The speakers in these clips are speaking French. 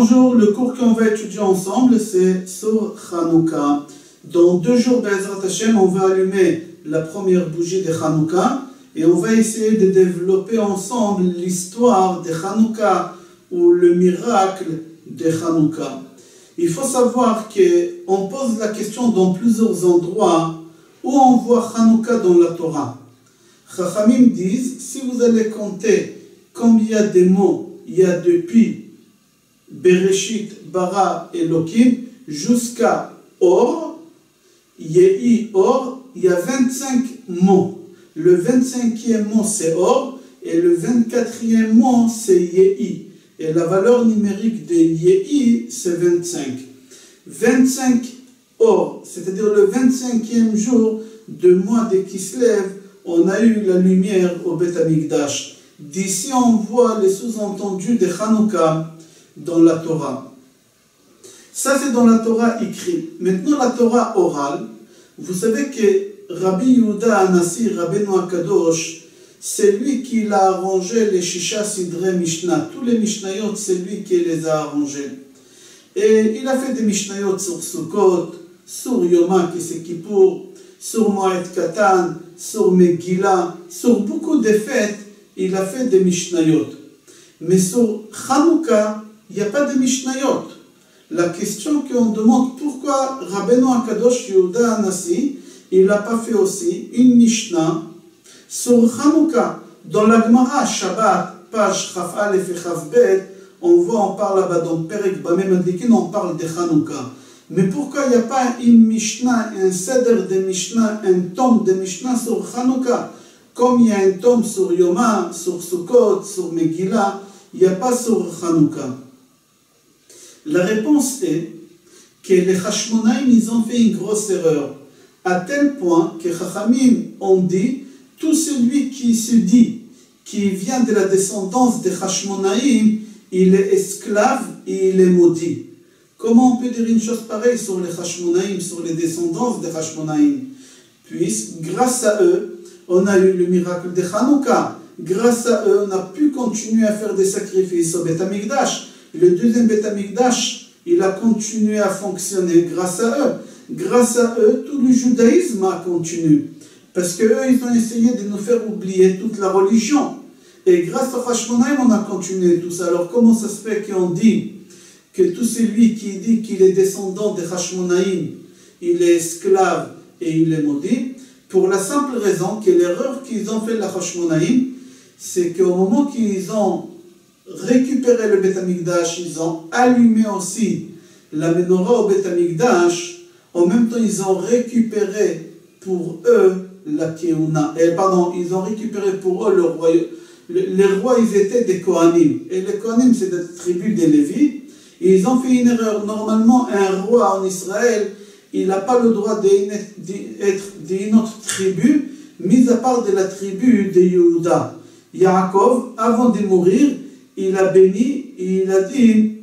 Bonjour, le cours qu'on va étudier ensemble, c'est sur Hanouka. Dans 2 jours, Be'ezrat Hashem, on va allumer la première bougie de Hanouka et on va essayer de développer ensemble l'histoire de Hanouka ou le miracle de Hanouka. Il faut savoir qu'on pose la question dans plusieurs endroits où on voit Hanouka dans la Torah. Chachamim disent, si vous allez compter combien de mots il y a depuis Bereshit, Bara, Elohim, jusqu'à Or, Yehi, Or, il y a 25 mots. Le 25e mot c'est Or et le 24e mot c'est Yehi. Et la valeur numérique de Yehi c'est 25. 25 Or, c'est-à-dire le 25e jour du mois de Kislev, on a eu la lumière au Beth Amikdash. D'ici on voit les sous-entendus de Hanouka dans la Torah. Ça c'est dans la Torah écrite. Maintenant la Torah orale, vous savez que Rabbi Yehuda Hanassi, Rabbeinu HaKadosh, c'est lui qui a arrangé les Shisha Sidrei Mishnah. Tous les Mishnayot, c'est lui qui les a arrangés. Et il a fait des Mishnayot sur Sukkot, sur Yoma qui c'est Kippour, sur Moed Katan, sur Megillah, sur beaucoup de fêtes, il a fait des Mishnayot. Mais sur Hanouka, il n'y a pas de Mishnayot. La question qu'on demande, pourquoi Rabbeinu HaKadosh Yehuda Hanassi, il n'a pas fait aussi une Mishnah sur Hanouka. Dans la Gemara, Shabbat, page Chaf Aleph et Chaf Bet, on parle là-bas dans Perek Bameh Madlikin, on parle de Hanouka. Mais pourquoi il n'y a pas une Mishnah, un Seder de Mishnah, un tome de Mishnah sur Hanouka? Comme il y a un tome sur Yoma, sur Sukkot, sur Megillah, il n'y a pas sur Hanouka. La réponse est que les Hashmonaïm, ils ont fait une grosse erreur, à tel point que Chachamim ont dit, tout celui qui se dit, qui vient de la descendance des Hashmonaïm, il est esclave et il est maudit. Comment on peut dire une chose pareille sur les Hashmonaïm, sur les descendances des Hashmonaïm? Puisque grâce à eux, on a eu le miracle de Hanouka. Grâce à eux, on a pu continuer à faire des sacrifices au Beth Amikdash. Le deuxième Beth Amikdash, il a continué à fonctionner grâce à eux. Grâce à eux, tout le judaïsme a continué. Parce qu'eux, ils ont essayé de nous faire oublier toute la religion. Et grâce au Hashmonaïm, on a continué tout ça. Alors comment ça se fait qu'on dit que tout celui qui dit qu'il est descendant des Hashmonaïm, il est esclave et il est maudit? Pour la simple raison que l'erreur qu'ils ont fait la Hashmonaïm, c'est qu'au moment qu'ils ont récupéré le Beth Amikdash, ils ont allumé aussi la menorah au Beth Amikdash, en même temps ils ont récupéré pour eux la Keuna. Ils ont récupéré pour eux le royaume. Les rois, ils étaient des Kohanim. Et les Kohanim, c'est des tribus des Lévites. Et ils ont fait une erreur. Normalement, un roi en Israël, il n'a pas le droit d'être d'une autre tribu, mis à part de la tribu de Yehuda. Yaakov, avant de mourir, il a béni et il a dit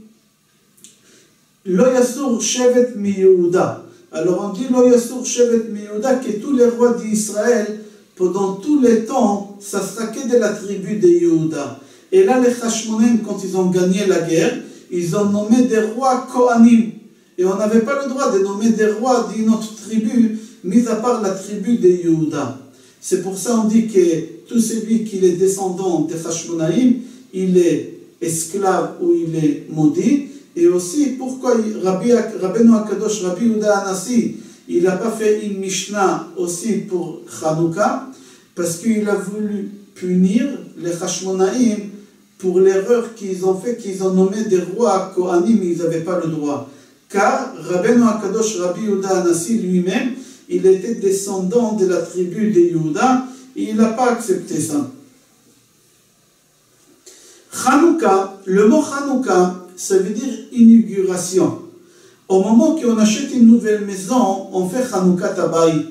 Lo Yasur Shevet mi Yehuda. Alors on dit Lo Yasur Shevet mi Yehuda, que tous les rois d'Israël, pendant tous les temps, ça sera que de la tribu de Yehuda. Et là, les Hashmonaïm, quand ils ont gagné la guerre, ils ont nommé des rois Kohanim. Et on n'avait pas le droit de nommer des rois d'une autre tribu, mis à part la tribu de Yehuda. C'est pour ça qu'on dit que tout celui qui est descendant des Hashmonaïm, il est esclave ou il est maudit. Et aussi, pourquoi Rabbeinu HaKadosh, Rabbi Yehuda Hanassi, il n'a pas fait une Mishnah aussi pour Hanouka, parce qu'il a voulu punir les Hashmonaïm pour l'erreur qu'ils ont fait, qu'ils ont nommé des rois Kohanim, ils n'avaient pas le droit. Car Rabbeinu HaKadosh, Rabbi Yehuda Hanassi lui-même, il était descendant de la tribu de Yehuda, et il n'a pas accepté ça. Hanouka, le mot Hanouka, ça veut dire inauguration. Au moment qu'on achète une nouvelle maison, on fait Hanouka Tabayit,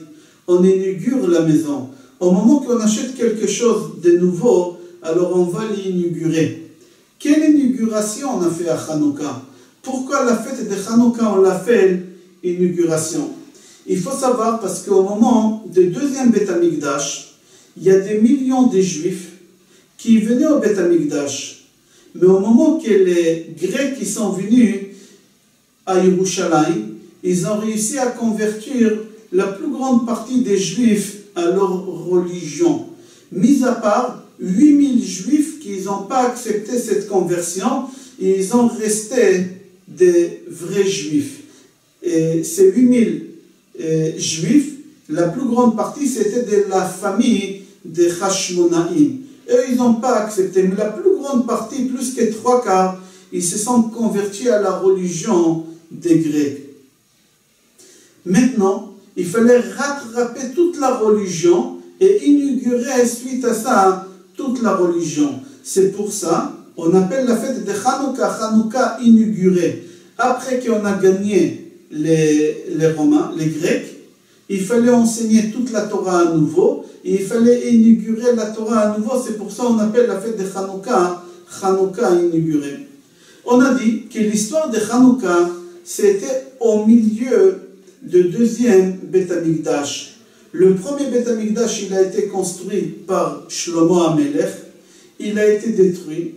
on inaugure la maison. Au moment qu'on achète quelque chose de nouveau, alors on va l'inaugurer. Quelle inauguration on a fait à Hanouka? Pourquoi la fête de Hanouka, on l'a fait inauguration? Il faut savoir parce qu'au moment du deuxième Beth Amikdash, il y a des millions de Juifs qui venaient au Beth Amikdash. Mais au moment que les Grecs qui sont venus à Yerushalayim, ils ont réussi à convertir la plus grande partie des Juifs à leur religion. Mis à part 8000 Juifs qui n'ont pas accepté cette conversion, et ils ont resté des vrais Juifs. Et ces 8000 Juifs, la plus grande partie, c'était de la famille des Hashmonaïm. Eux, ils n'ont pas accepté, mais la plus grande partie, plus que 3/4, ils se sont convertis à la religion des Grecs. Maintenant, il fallait rattraper toute la religion et inaugurer suite à ça toute la religion. C'est pour ça qu'on appelle la fête de Hanouka, Hanouka inaugurée. Après qu'on a gagné les Romains, les Grecs, il fallait enseigner toute la Torah à nouveau, et il fallait inaugurer la Torah à nouveau. C'est pour ça qu'on appelle la fête de Hanouka, Hanouka inaugurée. On a dit que l'histoire de Hanouka, c'était au milieu du deuxième Beth Amikdash. Le premier Beth Amikdash, il a été construit par Shlomo HaMelech. Il a été détruit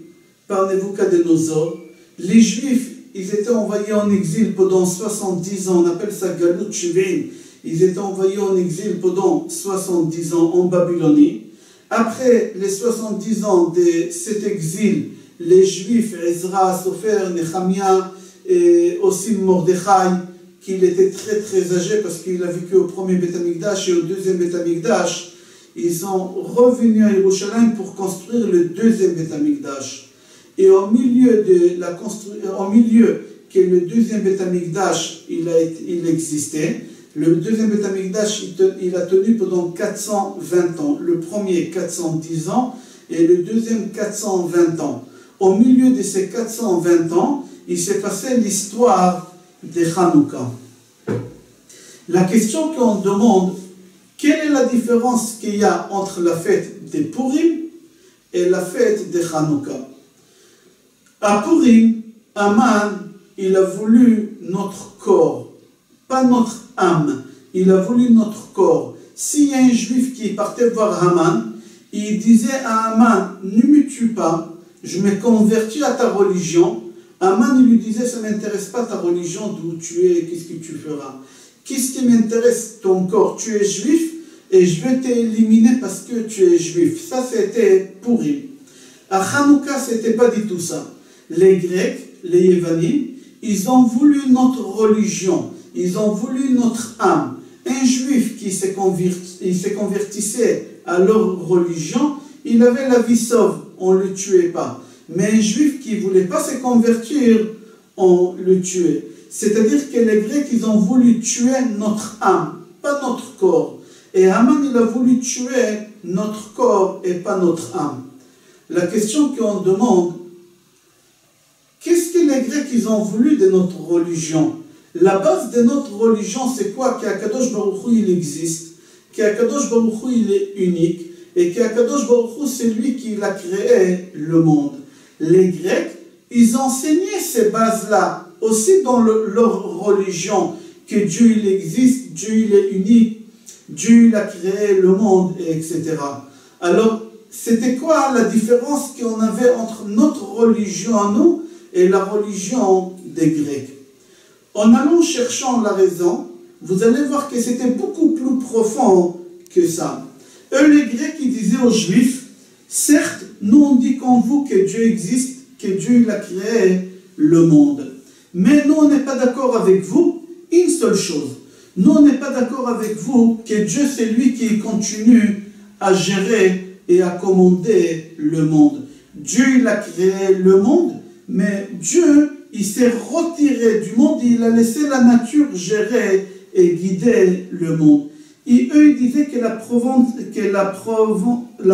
par Nebuchadnezzar. Les Juifs, ils étaient envoyés en exil pendant 70 ans. On appelle ça Galut Shivim. Ils étaient envoyés en exil pendant 70 ans en Babylonie. Après les 70 ans de cet exil, les Juifs, Ezra, Sofer, Nehemia et aussi Mordechai, qu'il était très très âgé parce qu'il a vécu au premier Beth Amikdash et au deuxième Beth Amikdash, ils sont revenus à Yerushalayim pour construire le deuxième Beth Amikdash. Et au milieu que le deuxième Beth Amikdash il existait, le deuxième Beth Amikdash il a tenu pendant 420 ans. Le premier 410 ans et le deuxième 420 ans. Au milieu de ces 420 ans, il s'est passé l'histoire de Hanouka. La question qu'on demande, quelle est la différence qu'il y a entre la fête de Purim et la fête de Hanouka? À Purim, Aman, il a voulu notre corps, pas notre âme. Il a voulu notre corps. S'il y a un juif qui partait voir Haman, il disait à Haman, ne me tue pas, je me convertis à ta religion. Haman, il lui disait, ça ne m'intéresse pas ta religion, d'où tu es, qu'est-ce que tu feras. Qu'est-ce qui m'intéresse ton corps? Tu es juif et je vais t'éliminer parce que tu es juif. Ça, c'était Purim. À Hanouka, ce n'était pas du tout ça. Les Grecs, les Yévanim, ils ont voulu notre religion, ils ont voulu notre âme. Un juif qui se convertissait à leur religion, il avait la vie sauve, on ne le tuait pas. Mais un juif qui ne voulait pas se convertir, on le tuait. C'est-à-dire que les Grecs, ils ont voulu tuer notre âme, pas notre corps. Et Haman, il a voulu tuer notre corps et pas notre âme. La question qu'on demande, qu'est-ce que les Grecs, ils ont voulu de notre religion? La base de notre religion, c'est quoi? Qu'Akadosh Baruch Hu, il existe, qu'Akadosh Baruch Hu, il est unique, et qu'Akadosh Baruch Hu, c'est lui qui a créé le monde. Les Grecs, ils enseignaient ces bases-là, aussi dans leur religion, que Dieu, il existe, Dieu, il est unique, Dieu, il a créé le monde, etc. Alors, c'était quoi la différence qu'on avait entre notre religion à nous et la religion des Grecs? En allant cherchant la raison, vous allez voir que c'était beaucoup plus profond que ça. Eux, les Grecs, ils disaient aux Juifs, certes, nous on dit qu'en vous que Dieu existe, que Dieu il a créé le monde. Mais nous, on n'est pas d'accord avec vous, une seule chose. Nous, on n'est pas d'accord avec vous que Dieu, c'est lui qui continue à gérer et à commander le monde. Dieu, il a créé le monde, mais Dieu, il s'est retiré du monde, il a laissé la nature gérer et guider le monde. Et eux, ils disaient que la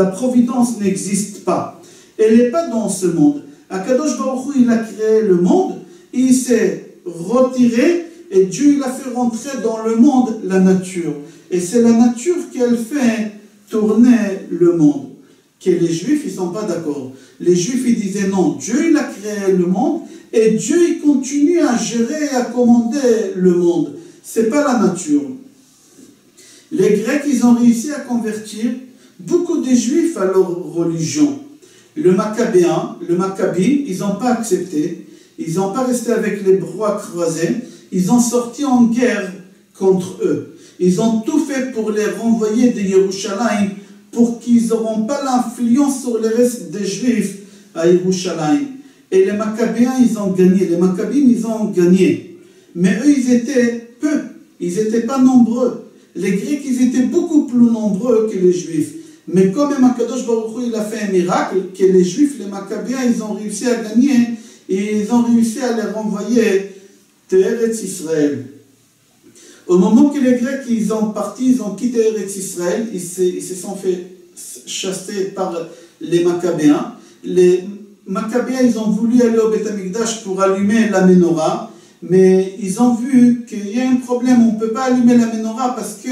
providence n'existe pas. Elle n'est pas dans ce monde. Akadosh Baruch Hu, il a créé le monde, il s'est retiré et Dieu, il a fait rentrer dans le monde la nature. Et c'est la nature qui a fait tourner le monde. Que les Juifs, ils ne sont pas d'accord. Les Juifs, ils disaient non, Dieu, il a créé le monde et Dieu, il continue à gérer et à commander le monde. Ce n'est pas la nature. Les Grecs, ils ont réussi à convertir beaucoup de Juifs à leur religion. le Maccabim, ils n'ont pas accepté, ils n'ont pas resté avec les bras croisés, ils ont sorti en guerre contre eux. Ils ont tout fait pour les renvoyer de Yerushalayim, pour qu'ils n'auront pas l'influence sur le reste des Juifs à Yerushalayim. Et les Maccabéens, ils ont gagné. Les Maccabim, ils ont gagné. Mais eux, ils étaient peu. Ils n'étaient pas nombreux. Les Grecs, ils étaient beaucoup plus nombreux que les Juifs. Mais quand même, Akadosh Baruch Hu, il a fait un miracle, que les Juifs, les Maccabéens, ils ont réussi à gagner, et ils ont réussi à les renvoyer de Eretz Israël. Au moment que les Grecs, ils ont parti, ils ont quitté Eretz Israël, ils se sont fait chasser par les Maccabéens. Les Maccabéens, ils ont voulu aller au Beth Amikdash pour allumer la menorah, mais ils ont vu qu'il y a un problème, on ne peut pas allumer la menorah parce que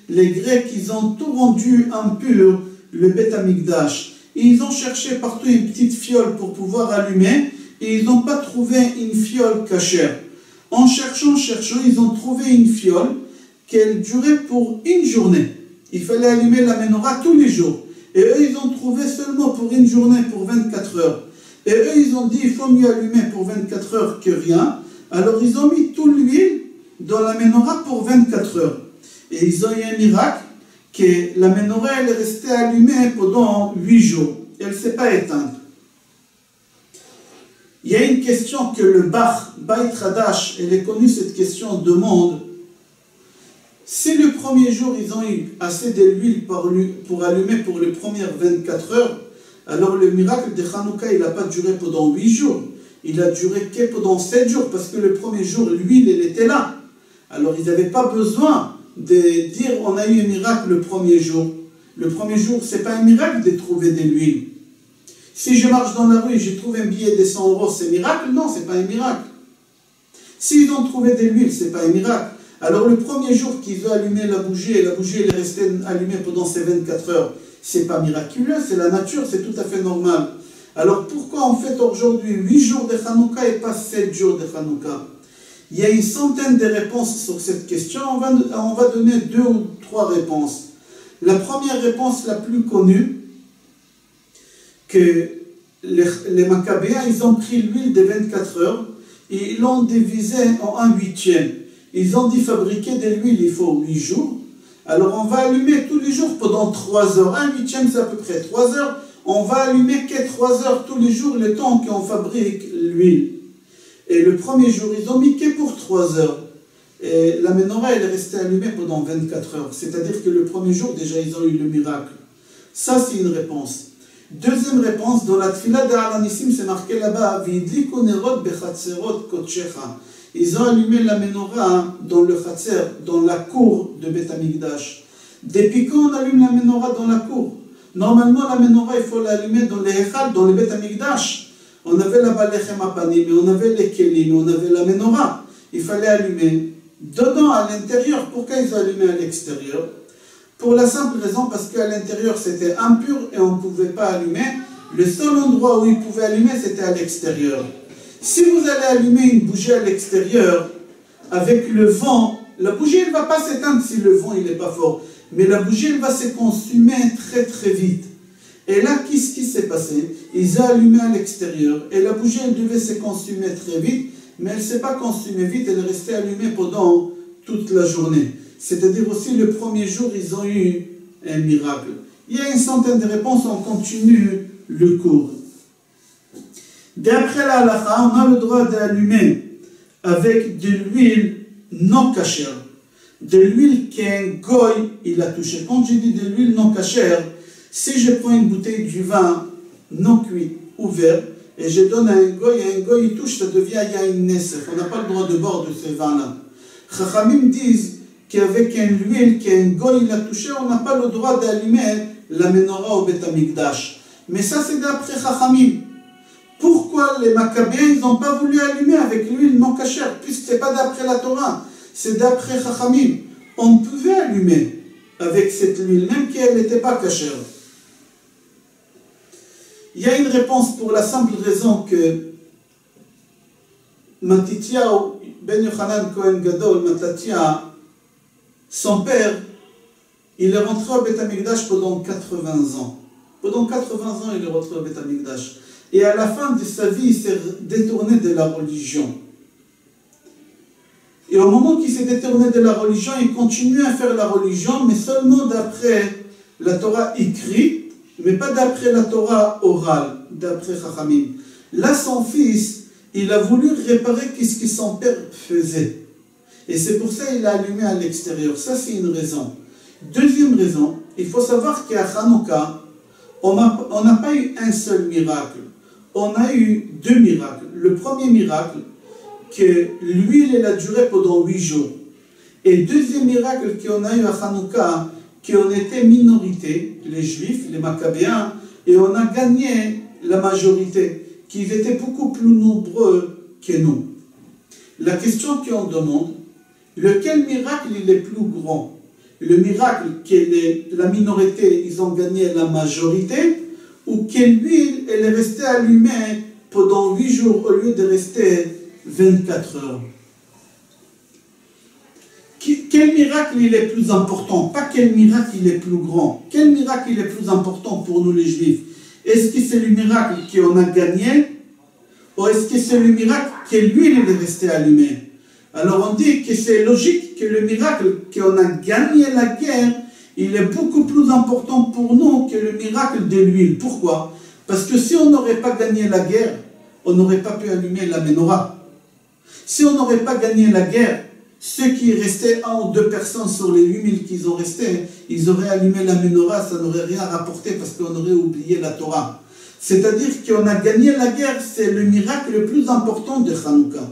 les Grecs, ils ont tout rendu impur, le Beth Amikdash. Et ils ont cherché partout une petite fiole pour pouvoir allumer, et ils n'ont pas trouvé une fiole cachère. En cherchant, ils ont trouvé une fiole qu'elle durait pour une journée. Il fallait allumer la menorah tous les jours. Et eux, ils ont trouvé seulement pour une journée, pour 24 heures. Et eux, ils ont dit, il faut mieux allumer pour 24 heures que rien. Alors, ils ont mis toute l'huile dans la menorah pour 24 heures. Et ils ont eu un miracle, que la menorah, elle est restée allumée pendant 8 jours. Elle ne s'est pas éteinte. Il y a une question que le Beit Hadash, elle est connue, cette question, demande. Si le premier jour, ils ont eu assez d'huile pour allumer pour les premières 24 heures, alors le miracle de Hanouka, il n'a pas duré pendant 8 jours. Il a duré que pendant 7 jours, parce que le premier jour, l'huile, elle était là. Alors, ils n'avaient pas besoin de dire on a eu un miracle le premier jour. Le premier jour, ce n'est pas un miracle de trouver de l'huile. Si je marche dans la rue et je trouve un billet de 100 euros, c'est un miracle? Non, ce n'est pas un miracle. S'ils ont trouvé de l'huile, ce n'est pas un miracle. Alors le premier jour qu'ils ont allumé la bougie, et la bougie elle est restée allumée pendant ces 24 heures, ce n'est pas miraculeux, c'est la nature, c'est tout à fait normal. Alors pourquoi on fait aujourd'hui 8 jours de Hanouka et pas 7 jours de Hanouka? Il y a une centaine de réponses sur cette question, on va donner 2 ou 3 réponses. La première réponse la plus connue, que les Maccabéens, ils ont pris l'huile de 24 heures et ils l'ont divisé en 1/8. Ils ont dit fabriquer de l'huile, il faut 8 jours. Alors on va allumer tous les jours pendant 3 heures. 1/8, c'est à peu près 3 heures. On va allumer que 3 heures tous les jours, le temps qu'on fabrique l'huile. Et le premier jour, ils ont mis que pour 3 heures. Et la menorah, elle est restée allumée pendant 24 heures. C'est-à-dire que le premier jour, déjà, ils ont eu le miracle. Ça, c'est une réponse. Deuxième réponse, dans la Tfila d'Alanissim, c'est marqué là-bas, Vidliku nerot bechatserot kotchecha. Ils ont allumé la menorah dans le Khatser, dans la cour de Beth Amikdash. Depuis quand on allume la menorah dans la cour? Normalement, la menorah, il faut l'allumer dans les Echal, dans le Beth Amikdash. On avait là-bas les Chemapanim, on avait les Kelim, on avait la menorah. Il fallait allumer dedans, à l'intérieur. Pourquoi ils ont allumé à l'extérieur? Pour la simple raison, parce qu'à l'intérieur, c'était impur et on ne pouvait pas allumer. Le seul endroit où ils pouvaient allumer, c'était à l'extérieur. Si vous allez allumer une bougie à l'extérieur, avec le vent, la bougie ne va pas s'éteindre si le vent n'est pas fort. Mais la bougie, elle va se consumer très très vite. Et là, qu'est-ce qui s'est passé? Ils ont allumé à l'extérieur et la bougie, elle devait se consumer très vite, mais elle ne s'est pas consumée vite, elle est restée allumée pendant toute la journée. C'est-à-dire aussi, le premier jour, ils ont eu un miracle. Il y a une centaine de réponses, on continue le cours. D'après la halakha, on a le droit d'allumer avec de l'huile non cachère. De l'huile qu'un goy, il a touché. Quand je dis de l'huile non cachère, si je prends une bouteille du vin non cuit, ouvert, et je donne à un goy il touche, ça devient yain nesef. On n'a pas le droit de boire de ce vin-là. Chachamim disent qu'avec une huile qu'un goy il a touché, on n'a pas le droit d'allumer la menorah au Beth Amikdash. Mais ça, c'est d'après Chachamim. Pourquoi les Maccabéens, ils n'ont pas voulu allumer avec l'huile non cachère, puisque ce n'est pas d'après la Torah, c'est d'après Chachamim. On pouvait allumer avec cette huile, même qu'elle n'était pas cachère. Il y a une réponse pour la simple raison que Matityahu ben Yochanan Kohen Gadol, Matityahu, son père, il est rentré au Beth Amikdash pendant 80 ans. Pendant 80 ans, il est rentré au Beth Amikdash. Et à la fin de sa vie, il s'est détourné de la religion. Et au moment qu'il s'est détourné de la religion, il continue à faire la religion, mais seulement d'après la Torah écrite, mais pas d'après la Torah orale, d'après Chachamim. Là, son fils, il a voulu réparer ce que son père faisait. Et c'est pour ça qu'il a allumé à l'extérieur. Ça, c'est une raison. Deuxième raison, il faut savoir qu'à Hanouka, on n'a pas eu un seul miracle. On a eu 2 miracles. Le premier miracle, que l'huile elle a duré pendant 8 jours. Et deuxième miracle qu'on a eu à Hanouka, qu'on était minorité, les Juifs, les Maccabéens, et on a gagné la majorité, qu'ils étaient beaucoup plus nombreux que nous. La question qu'on demande, lequel miracle il est plus grand? Le miracle que la minorité, ils ont gagné la majorité, ou que l'huile, elle est restée allumée pendant 8 jours au lieu de rester 24 heures. Quel miracle il est plus important? Pas quel miracle il est plus grand. Quel miracle il est plus important pour nous les Juifs? Est-ce que c'est le miracle qu'on a gagné? Ou est-ce que c'est le miracle que l'huile est restée allumée? Alors on dit que c'est logique que le miracle qu'on a gagné la guerre, il est beaucoup plus important pour nous que le miracle de l'huile. Pourquoi? Parce que si on n'aurait pas gagné la guerre, on n'aurait pas pu allumer la menorah. Si on n'aurait pas gagné la guerre, ceux qui restaient 1 ou 2 personnes sur les 8000 qu'ils ont restés, ils auraient allumé la menorah, ça n'aurait rien rapporté parce qu'on aurait oublié la Torah. C'est-à-dire qu'on a gagné la guerre, c'est le miracle le plus important de Hanouka.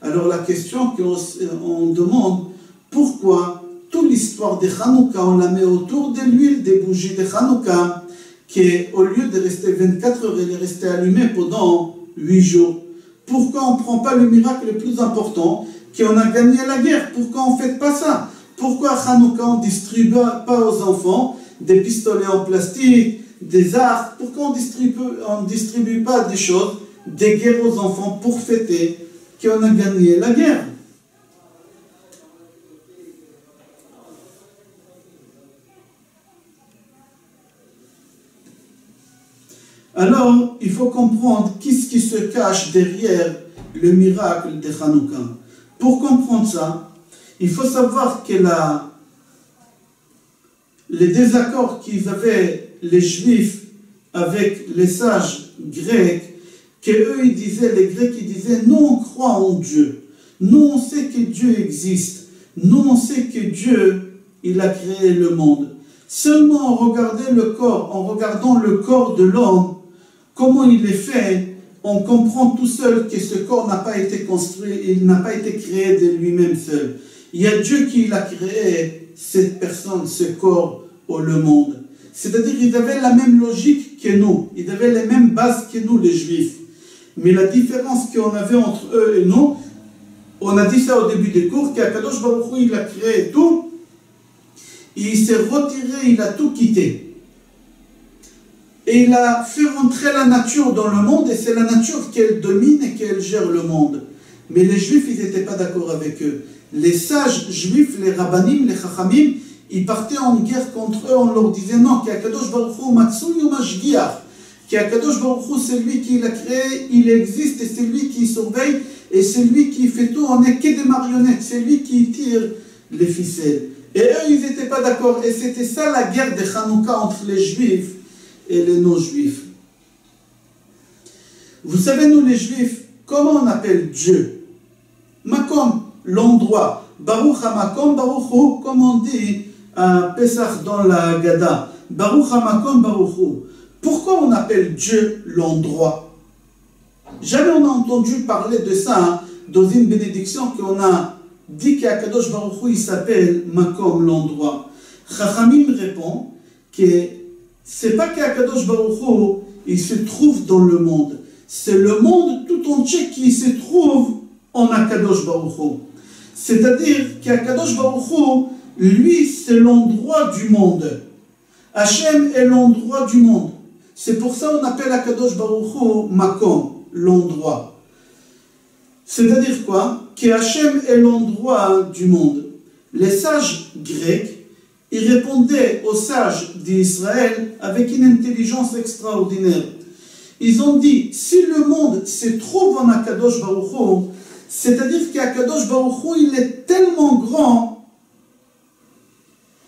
Alors la question qu'on demande, pourquoi toute l'histoire de Hanouka, on la met autour de l'huile des bougies de Hanouka, qui au lieu de rester 24 heures, elle est restée allumée pendant 8 jours. Pourquoi on ne prend pas le miracle le plus important, qu'on a gagné la guerre? Pourquoi on ne fait pas ça? Pourquoi à Hanouka on ne distribue pas aux enfants des pistolets en plastique, des arcs? Pourquoi on ne distribue pas des choses, des guerres aux enfants pour fêter qu'on a gagné la guerre? Alors, il faut comprendre qu'est-ce qui se cache derrière le miracle de Hanouka. Pour comprendre ça, il faut savoir que les désaccords qu'ils avaient, les Juifs, avec les sages grecs, qu'eux, ils disaient, les Grecs, ils disaient, nous, on croit en Dieu. Nous, on sait que Dieu existe. Nous, on sait que Dieu, il a créé le monde. Seulement en regardant le corps de l'homme, comment il est fait, on comprend tout seul que ce corps n'a pas été construit, il n'a pas été créé de lui-même seul. Il y a Dieu qui l'a créé, cette personne, ce corps, ou le monde. C'est-à-dire qu'ils avaient la même logique que nous, ils avaient les mêmes bases que nous, les Juifs. Mais la différence qu'on avait entre eux et nous, on a dit ça au début des cours, qu'Akadosh Baruch Hu, il a créé tout, il s'est retiré, il a tout quitté. Et il a fait rentrer la nature dans le monde, et c'est la nature qu'elle domine et qu'elle gère le monde. Mais les Juifs, ils n'étaient pas d'accord avec eux. Les sages Juifs, les Rabbanim, les Chachamim, ils partaient en guerre contre eux, on leur disait non, qu'Akadosh Baruch Hu Matsui ou Mashgiach, qu'Akadosh Baruch Hu, c'est lui qui l'a créé, il existe, et c'est lui qui surveille, et c'est lui qui fait tout, on n'est que des marionnettes, c'est lui qui tire les ficelles. Et eux, ils n'étaient pas d'accord, et c'était ça la guerre de Hanouka entre les Juifs et les non-juifs. Vous savez, nous les juifs, comment on appelle Dieu? Makom, l'endroit. Baruch HaMakom, Baruch Hu, comme on dit à Pesach dans la Gada. Baruch HaMakom, Baruch Hu. Pourquoi on appelle Dieu l'endroit? Jamais on a entendu parler de ça dans une bénédiction qu'on a dit qu'Akadosh Baruch Hu, il s'appelle Makom, l'endroit. Chachamim répond que c'est pas qu'Akadosh Baruch Hu, il se trouve dans le monde. C'est le monde tout entier qui se trouve en Akadosh Baruch Hu. C'est-à-dire qu'Akadosh Baruch Hu, lui, c'est l'endroit du monde. Hachem est l'endroit du monde. C'est pour ça qu'on appelle Akadosh Baruch Hu Makom, l'endroit. C'est-à-dire quoi? Que Hachem est l'endroit du monde. Les sages grecs, ils répondaient aux sages d'Israël avec une intelligence extraordinaire. Ils ont dit, si le monde se trouve en Akadosh Baruch Hu, c'est-à-dire qu'Akadosh Baruch Hu, il est tellement grand,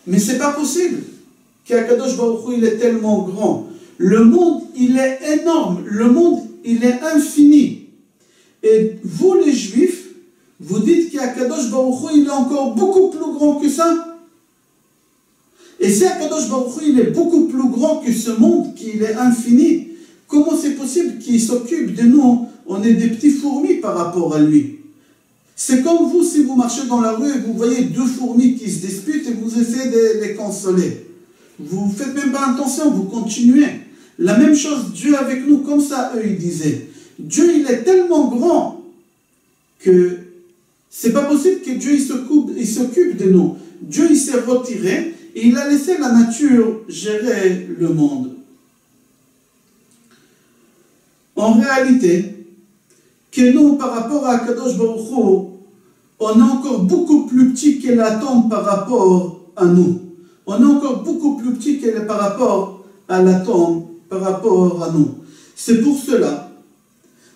mais c'est pas possible qu'Akadosh Baruch Hu, il est tellement grand. Le monde, il est énorme, le monde, il est infini. Et vous, les Juifs, vous dites qu'Akadosh Baruch Hu, il est encore beaucoup plus grand que ça. Et si Akadosh Baruch Hu, il est beaucoup plus grand que ce monde, qu'il est infini, comment c'est possible qu'il s'occupe de nous? On est des petits fourmis par rapport à lui. C'est comme vous, si vous marchez dans la rue et vous voyez deux fourmis qui se disputent et vous essayez de les consoler. Vous ne faites même pas attention, vous continuez. La même chose, Dieu avec nous, comme ça, eux, ils disaient. Dieu, il est tellement grand que c'est pas possible que Dieu il s'occupe de nous. Dieu, il s'est retiré et il a laissé la nature gérer le monde. En réalité, que nous, par rapport à Kadosh Baruch Hu, on est encore beaucoup plus petit que l'atome par rapport à nous. On est encore beaucoup plus petit que par rapport à l'atome, par rapport à nous. C'est pour cela,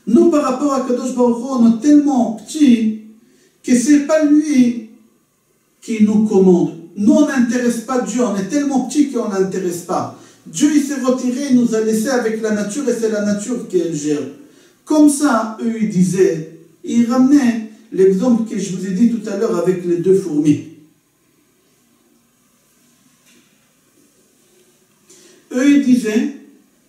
nous, par rapport à Kadosh Baruch Hu, on est tellement petits que ce n'est pas lui qui nous commande. Nous, on n'intéresse pas Dieu, on est tellement petits qu'on n'intéresse pas. Dieu, il s'est retiré, il nous a laissé avec la nature et c'est la nature qu'elle gère. Comme ça, eux, ils disaient, ils ramenaient l'exemple que je vous ai dit tout à l'heure avec les deux fourmis. Eux, ils disaient,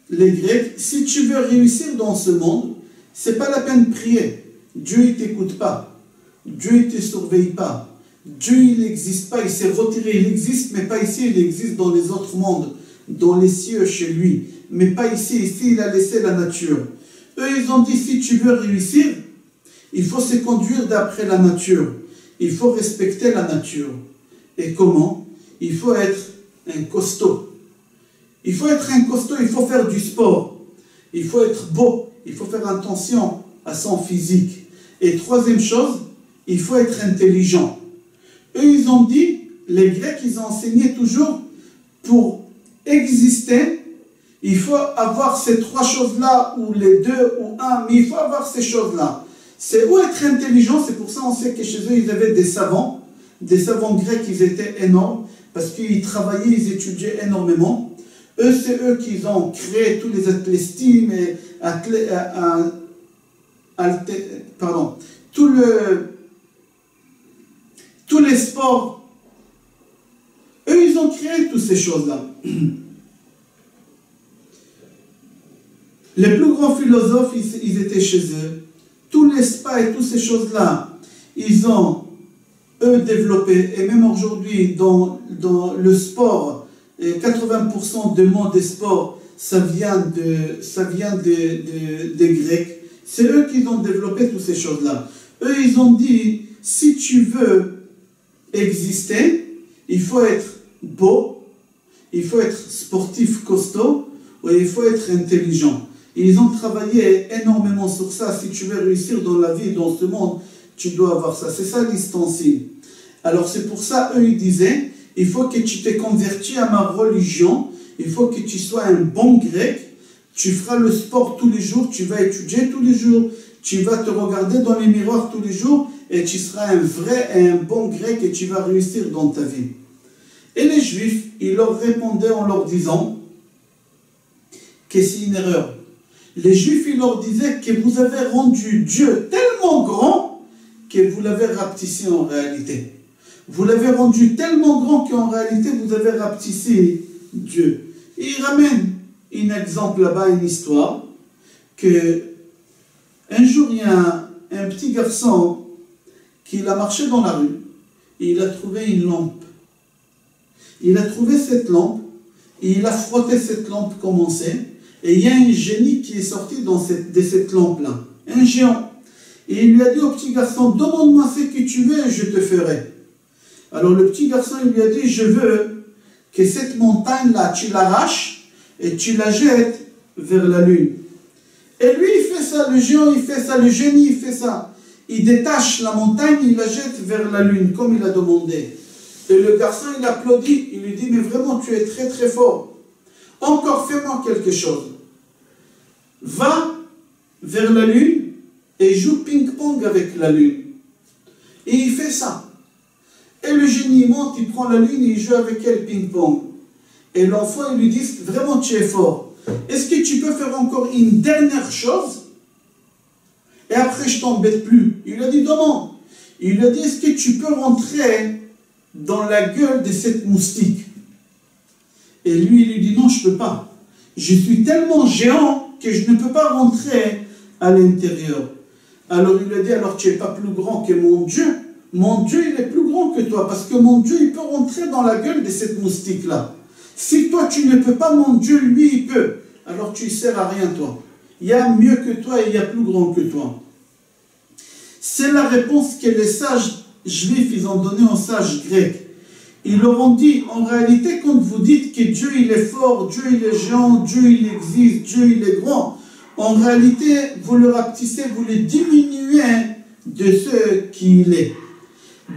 les Grecs, si tu veux réussir dans ce monde, c'est pas la peine de prier. Dieu, il t'écoute pas. Dieu, il te surveille pas. Dieu, il n'existe pas, il s'est retiré. Il existe, mais pas ici, il existe dans les autres mondes, dans les cieux chez lui. Mais pas ici, ici, il a laissé la nature. Eux, ils ont dit, si tu veux réussir, il faut se conduire d'après la nature. Il faut respecter la nature. Et comment? Il faut être un costaud. Il faut être un costaud, il faut faire du sport. Il faut être beau. Il faut faire attention à son physique. Et troisième chose, il faut être intelligent. Eux, ils ont dit, les Grecs, ils ont enseigné toujours, pour exister, il faut avoir ces trois choses-là, ou les deux, ou un, mais il faut avoir ces choses-là. C'est où être intelligent, c'est pour ça on sait que chez eux, ils avaient des savants grecs, ils étaient énormes, parce qu'ils travaillaient, ils étudiaient énormément. Eux, c'est eux qui ont créé tous les athlétismes et tous les sports. Eux, ils ont créé toutes ces choses-là. Les plus grands philosophes, ils étaient chez eux. Tous les spas et toutes ces choses-là, ils ont, eux, développé. Et même aujourd'hui, dans le sport, 80% du monde des sports, ça vient des Grecs. C'est eux qui ont développé toutes ces choses-là. Eux, ils ont dit, si tu veux exister, il faut être beau, il faut être sportif costaud, et il faut être intelligent. Et ils ont travaillé énormément sur ça. Si tu veux réussir dans la vie, dans ce monde, tu dois avoir ça. C'est ça l'ustensile. Alors c'est pour ça, eux, ils disaient, il faut que tu t'es converti à ma religion, il faut que tu sois un bon grec, tu feras le sport tous les jours, tu vas étudier tous les jours, tu vas te regarder dans les miroirs tous les jours, et tu seras un vrai et un bon grec et tu vas réussir dans ta vie. Et les Juifs, ils leur répondaient en leur disant que c'est une erreur. Les Juifs, ils leur disaient que vous avez rendu Dieu tellement grand que vous l'avez rapetissé en réalité. Vous l'avez rendu tellement grand qu'en réalité, vous avez rapetissé Dieu. Et il ramène un exemple là-bas, une histoire, que un jour, il y a un petit garçon qui a marché dans la rue et il a trouvé une lampe. Il a trouvé cette lampe et il a frotté cette lampe comme on sait. Et il y a un génie qui est sorti de cette lampe-là, un géant. Et il lui a dit au petit garçon, demande-moi ce que tu veux et je te ferai. Alors le petit garçon, il lui a dit, je veux que cette montagne-là, tu l'arraches et tu la jettes vers la lune. Et lui, il fait ça, le géant, il fait ça, le génie, il fait ça. Il détache la montagne, il la jette vers la lune, comme il a demandé. Et le garçon, il applaudit, il lui dit, mais vraiment, tu es très très fort. Encore fais-moi quelque chose. Va vers la lune et joue ping-pong avec la lune. Et il fait ça. Et le génie monte, il prend la lune et il joue avec elle ping-pong. Et l'enfant, il lui dit, vraiment tu es fort. Est-ce que tu peux faire encore une dernière chose? Et après je t'embête plus. Il lui a dit, non. Il lui a dit, est-ce que tu peux rentrer dans la gueule de cette moustique? Et lui, il lui dit, non, je ne peux pas. Je suis tellement géant que je ne peux pas rentrer à l'intérieur. Alors il lui a dit, alors tu n'es pas plus grand que mon Dieu. Mon Dieu, il est plus grand que toi, parce que mon Dieu, il peut rentrer dans la gueule de cette moustique-là. Si toi, tu ne peux pas, mon Dieu, lui, il peut. Alors tu ne sers à rien, toi. Il y a mieux que toi et il y a plus grand que toi. C'est la réponse que les sages juifs, ils ont donnée aux sages grecs. Ils leur ont dit, en réalité, quand vous dites que Dieu, il est fort, Dieu, il est géant, Dieu, il existe, Dieu, il est grand, en réalité, vous le rapetissez, vous le diminuez de ce qu'il est.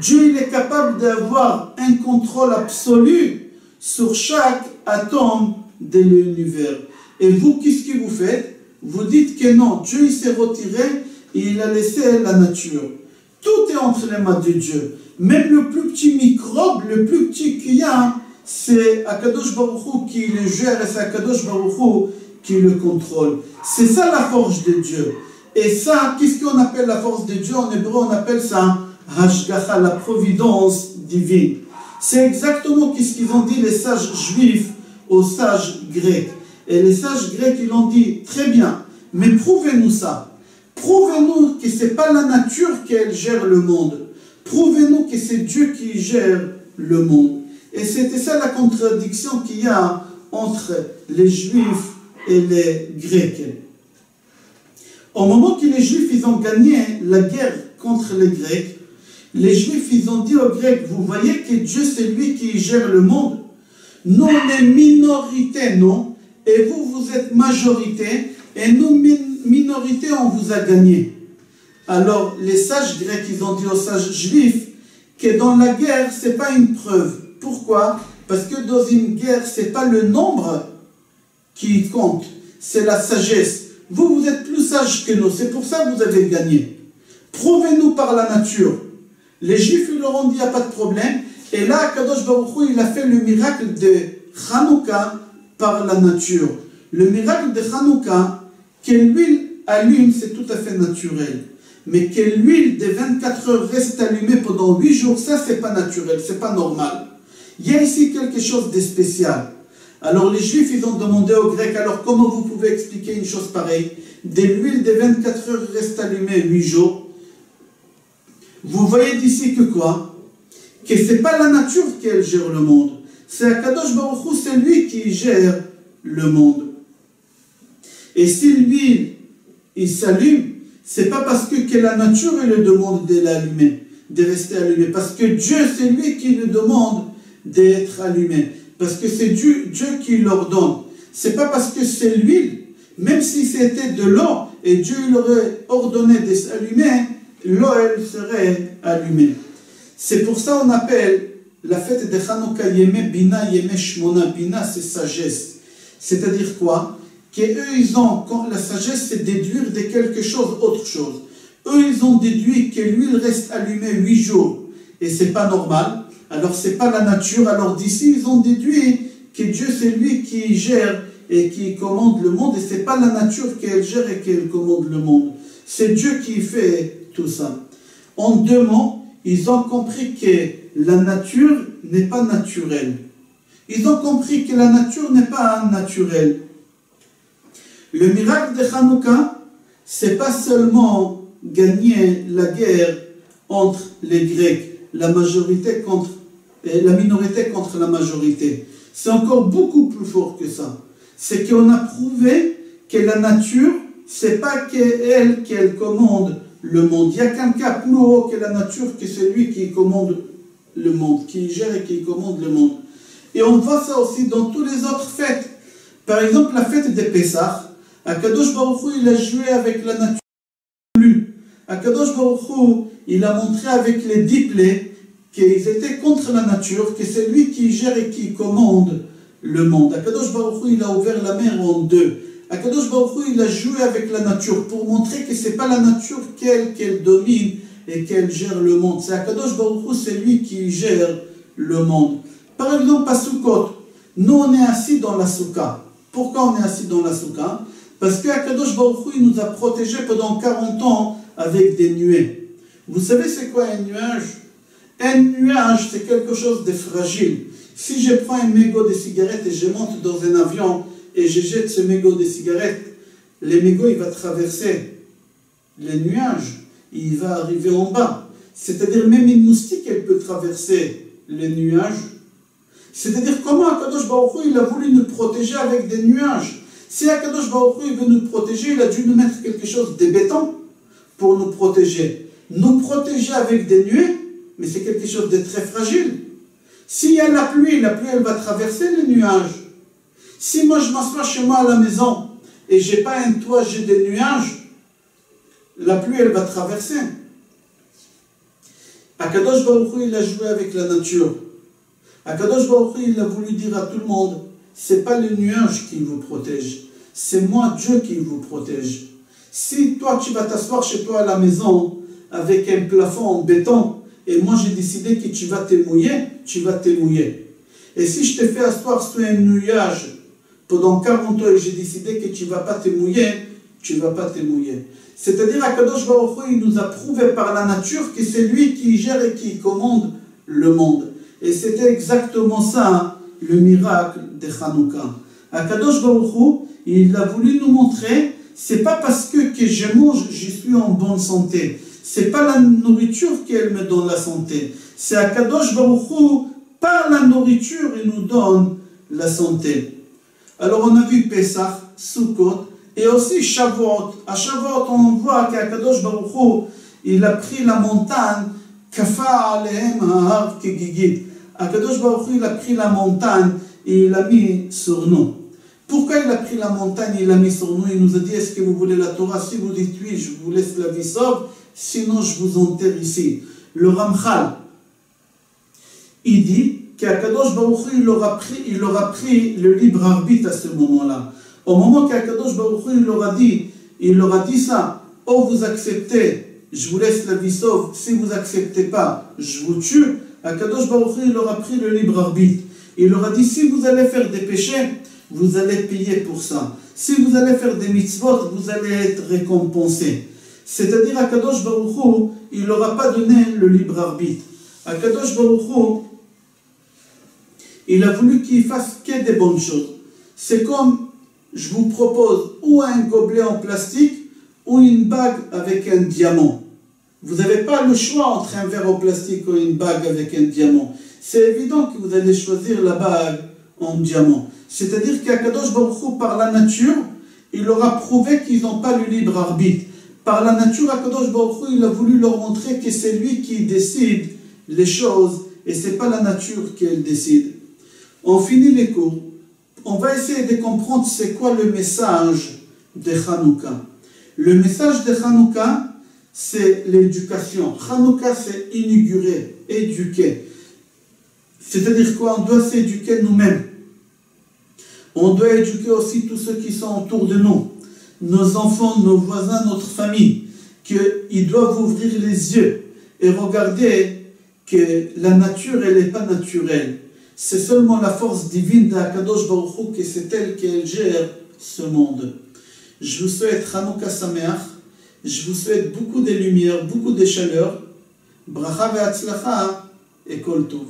Dieu, il est capable d'avoir un contrôle absolu sur chaque atome de l'univers. Et vous, qu'est-ce que vous faites? Vous dites que non, Dieu, il s'est retiré et il a laissé la nature. Tout est entre les mains de Dieu. Même le plus petit microbe, le plus petit qu'il y a, c'est Akadosh Baruch Hu qui le gère et c'est Akadosh Baruch Hu qui le contrôle. C'est ça la force de Dieu. Et ça, qu'est-ce qu'on appelle la force de Dieu? En hébreu, on appelle ça Hashgacha, la providence divine. C'est exactement ce qu'ils ont dit les sages juifs aux sages grecs. Et les sages grecs, ils ont dit, très bien, mais prouvez-nous ça. Prouvez-nous que ce n'est pas la nature qui gère le monde. Prouvez-nous que c'est Dieu qui gère le monde. Et c'était ça la contradiction qu'il y a entre les Juifs et les Grecs. Au moment que les Juifs ils ont gagné la guerre contre les Grecs, les Juifs ils ont dit aux Grecs, vous voyez que Dieu c'est lui qui gère le monde. Nous on est minorité, non? Et vous, vous êtes majorité. Et nous, minorité, on vous a gagné. Alors, les sages grecs, ils ont dit aux sages juifs que dans la guerre, ce n'est pas une preuve. Pourquoi? Parce que dans une guerre, ce n'est pas le nombre qui compte, c'est la sagesse. Vous, vous êtes plus sages que nous, c'est pour ça que vous avez gagné. Prouvez-nous par la nature. Les Juifs, ils leur ont dit, il n'y a pas de problème. Et là, Kadosh Baruch Hu, il a fait le miracle de Hanouka par la nature. Le miracle de Hanouka, que l'huile allume, c'est tout à fait naturel. Mais que l'huile de 24 heures reste allumée pendant 8 jours, ça, c'est pas naturel, c'est pas normal. Il y a ici quelque chose de spécial. Alors les Juifs, ils ont demandé aux Grecs, alors comment vous pouvez expliquer une chose pareille? De l'huile de 24 heures reste allumée 8 jours. Vous voyez d'ici que quoi? Que c'est pas la nature qui gère le monde. C'est Akadosh Baruch Hu, c'est lui qui gère le monde. Et si l'huile, il s'allume, c'est pas parce que la nature elle le demande de l'allumer, de rester allumé. Parce que Dieu, c'est lui qui le demande d'être allumé. Parce que c'est Dieu qui l'ordonne. C'est pas parce que c'est l'huile, même si c'était de l'eau, et Dieu l'aurait ordonné de s'allumer, l'eau, elle serait allumée. C'est pour ça qu'on appelle la fête de Hanouka Yeme Bina, Yeme Shmona. Bina, c'est sagesse. C'est-à-dire quoi? Qu'eux, ils ont, quand la sagesse, c'est déduire de quelque chose, autre chose. Eux, ils ont déduit que l'huile reste allumée 8 jours. Et c'est pas normal. Alors, c'est pas la nature. Alors, d'ici, ils ont déduit que Dieu, c'est lui qui gère et qui commande le monde. Et c'est pas la nature qu'elle gère et qu'elle commande le monde. C'est Dieu qui fait tout ça. En 2 mots, ils ont compris que la nature n'est pas naturelle. Ils ont compris que la nature n'est pas naturelle. Le miracle de Hanouka, c'est pas seulement gagner la guerre entre les Grecs, la minorité contre la majorité. C'est encore beaucoup plus fort que ça. C'est qu'on a prouvé que la nature, c'est pas qu'elle commande le monde. Il y a quelqu'un plus haut que la nature, que celui qui commande le monde, qui gère et qui commande le monde. Et on voit ça aussi dans toutes les autres fêtes. Par exemple, la fête de Pessah, Akadosh Baruch Hu, il a joué avec la nature. Akadosh Baruch Hu, il a montré avec les 10 plaies qu'ils étaient contre la nature, que c'est lui qui gère et qui commande le monde. Akadosh Baruch Hu, il a ouvert la mer en deux. Akadosh Baruch Hu, il a joué avec la nature pour montrer que ce n'est pas la nature qu'elle domine et qu'elle gère le monde. C'est Akadosh Baruch Hu, c'est lui qui gère le monde. Par exemple, à Sukkot, nous on est assis dans la soukha. Pourquoi on est assis dans la soukha? Parce que Akadosh Baruch Hu, il nous a protégés pendant 40 ans avec des nuées. Vous savez c'est quoi un nuage? Un nuage, c'est quelque chose de fragile. Si je prends un mégot de cigarettes et je monte dans un avion et je jette ce mégot de cigarettes, le mégot il va traverser les nuages, il va arriver en bas. C'est-à-dire même une moustique, elle peut traverser les nuages. C'est-à-dire comment Akadosh Baruch Hu, il a voulu nous protéger avec des nuages. Si Akadosh Baruch Hu, il veut nous protéger, il a dû nous mettre quelque chose de béton pour nous protéger. Nous protéger avec des nuées, mais c'est quelque chose de très fragile. S'il y a la pluie elle va traverser les nuages. Si moi je m'assois chez moi à la maison et j'ai pas un toit, j'ai des nuages, la pluie elle va traverser. Akadosh Baruch Hu, il a joué avec la nature. Akadosh Baruch Hu, il a voulu dire à tout le monde, c'est pas les nuages qui vous protègent, c'est moi Dieu qui vous protège. Si toi tu vas t'asseoir chez toi à la maison avec un plafond en béton, et moi j'ai décidé que tu vas te mouiller, tu vas te mouiller. Et si je te fais asseoir sous un nuage pendant 40 ans et j'ai décidé que tu ne vas pas te mouiller, tu ne vas pas te mouiller. C'est-à-dire qu'Akadosh Baruch Hu, il nous a prouvé par la nature que c'est lui qui gère et qui commande le monde. Et c'était exactement ça, hein, le miracle de Hanouka. Akadosh Baruch Hu, il a voulu nous montrer, c'est pas parce que je mange, je suis en bonne santé. C'est pas la nourriture qui me donne la santé. C'est Akadosh Baruch Hu, par la nourriture, il nous donne la santé. Alors on a vu Pesach, Sukkot, et aussi Shavuot. À Shavuot, on voit qu'Akadosh Baruch Hu, il a pris la montagne, Kafa alehem ha'ar kegigit. Akadosh Baruch Hu, il a pris la montagne et il l'a mis sur nous. Pourquoi il a pris la montagne et il l'a mis sur nous? Il nous a dit, est-ce que vous voulez la Torah? Si vous dites oui, je vous laisse la vie sauve, sinon je vous enterre ici. Le Ramchal, il dit qu'Akadosh Baruch Hu, il aura pris le libre arbitre à ce moment-là. Au moment qu'Akadosh Baruch Hu, il leur a dit ça, oh vous acceptez, je vous laisse la vie sauve, si vous acceptez pas, je vous tue. Akadosh Baruch Hu, il leur a pris le libre arbitre. Il leur a dit, si vous allez faire des péchés, vous allez payer pour ça. Si vous allez faire des mitzvot, vous allez être récompensé. C'est-à-dire, Akadosh Baruch Hu, il leur a pas donné le libre arbitre. Akadosh Baruch Hu, il a voulu qu'il fasse que des bonnes choses. C'est comme, je vous propose, ou un gobelet en plastique, ou une bague avec un diamant. Vous n'avez pas le choix entre un verre en plastique ou une bague avec un diamant. C'est évident que vous allez choisir la bague en diamant. C'est-à-dire qu'Akadosh Baruch Hu, par la nature, il leur a prouvé qu'ils n'ont pas le libre arbitre. Par la nature, Akadosh Baruch Hu, il a voulu leur montrer que c'est lui qui décide les choses et ce n'est pas la nature qui décide. On finit les cours. On va essayer de comprendre c'est quoi le message de Hanouka. Le message de Hanouka, c'est l'éducation. Hanouka, c'est inaugurer, éduquer. C'est-à-dire quoi? On doit s'éduquer nous-mêmes. On doit éduquer aussi tous ceux qui sont autour de nous. Nos enfants, nos voisins, notre famille. Qu'ils doivent ouvrir les yeux et regarder que la nature, elle n'est pas naturelle. C'est seulement la force divine d'Akadosh Baruch Hu, que c'est elle qui gère ce monde. Je vous souhaite Hanouka Sameach. Je vous souhaite beaucoup de lumière, beaucoup de chaleur. Bracha ve'atzlacha et kol tov.